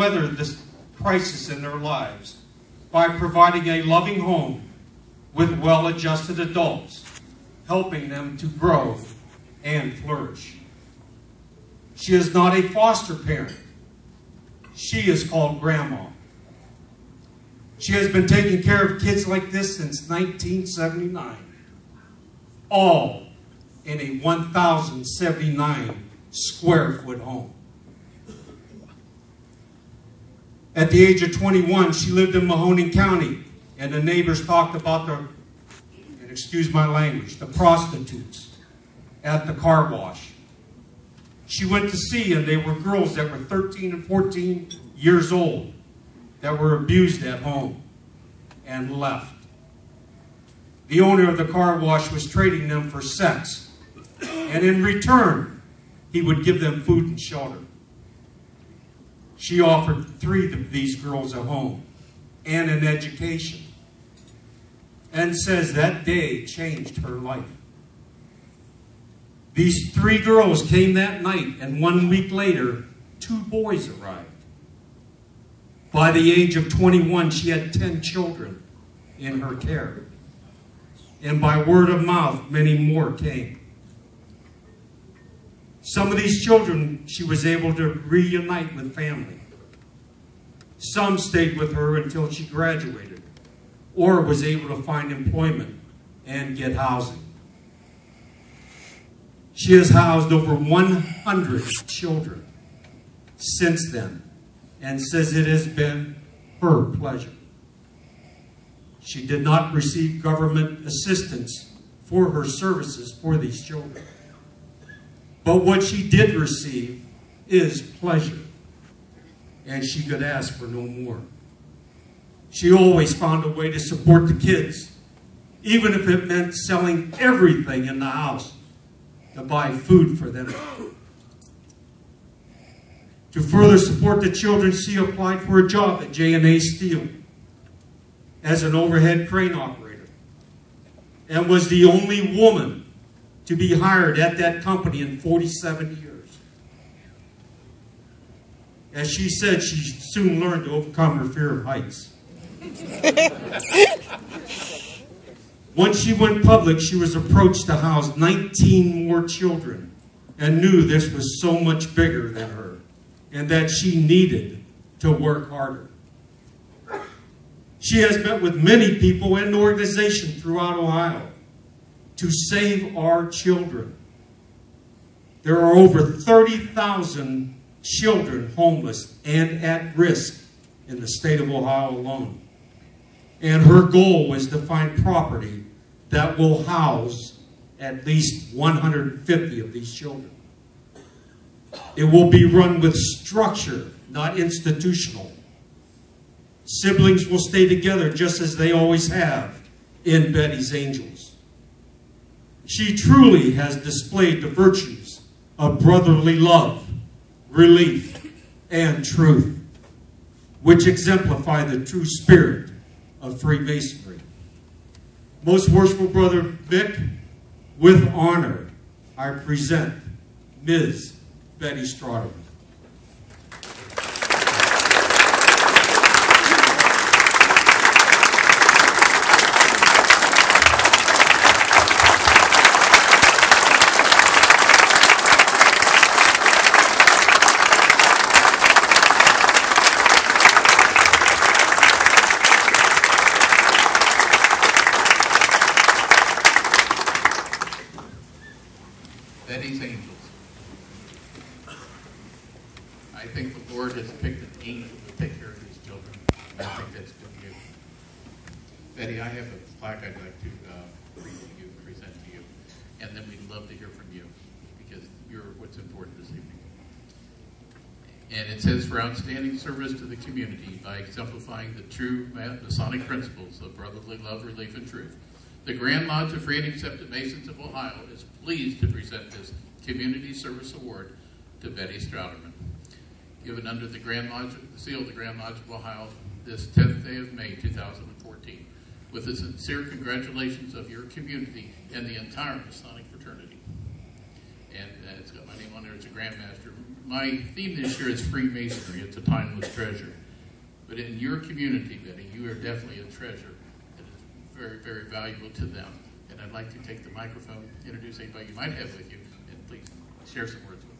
weather this crisis in their lives by providing a loving home with well-adjusted adults, helping them to grow and flourish. She is not a foster parent. She is called Grandma. She has been taking care of kids like this since 1979, all in a 1,079 square foot home. At the age of 21, she lived in Mahoning County, and the neighbors talked about the, and excuse my language, the prostitutes at the car wash. She went to see, and they were girls that were 13 and 14 years old that were abused at home and left. The owner of the car wash was trading them for sex, and in return, he would give them food and shelter. She offered 3 of these girls a home and an education, and says that day changed her life. These 3 girls came that night, and 1 week later, 2 boys arrived. By the age of 21, she had 10 children in her care. And by word of mouth, many more came. Some of these children she was able to reunite with family. Some stayed with her until she graduated or was able to find employment and get housing. She has housed over 100 children since then and says it has been her pleasure. She did not receive government assistance for her services for these children. But what she did receive is pleasure, and she could ask for no more. She always found a way to support the kids, even if it meant selling everything in the house to buy food for them. To further support the children, she applied for a job at J&A Steel as an overhead crane operator, and was the only woman to be hired at that company in 47 years. As she said, she soon learned to overcome her fear of heights. Once she went public, she was approached to house 19 more children and knew this was so much bigger than her and that she needed to work harder. She has met with many people and organizations throughout Ohio to save our children. There are over 30,000 children homeless and at risk in the state of Ohio alone. And her goal was to find property that will house at least 150 of these children. It will be run with structure, not institutional. Siblings will stay together just as they always have in Betty's Angels. She truly has displayed the virtues of brotherly love, relief, and truth, which exemplify the true spirit of Freemasonry. Most worshipful Brother Vic, with honor, I present Ms. Betty Strotterman. Betty's Angels. I think the Lord has picked an angel to take care of these children. I think that's been you. Betty, I have a plaque I'd like to read to you, present to you, and then we'd love to hear from you because you're what's important this evening. And it says, for outstanding service to the community by exemplifying the true Masonic principles of brotherly love, relief, and truth, the Grand Lodge of Free and Accepted Masons of Ohio is pleased to present this Community Service Award to Betty Strotterman, given under the Grand Lodge, the seal of the Grand Lodge of Ohio this 10th day of May, 2014, with the sincere congratulations of your community and the entire Masonic fraternity. And it's got my name on there. It's a Grandmaster my theme this year is Freemasonry. It's a timeless treasure. But in your community, Betty, you are definitely a treasure that is very, very valuable to them. And I'd like to take the microphone, introduce anybody you might have with you, and please share some words with them.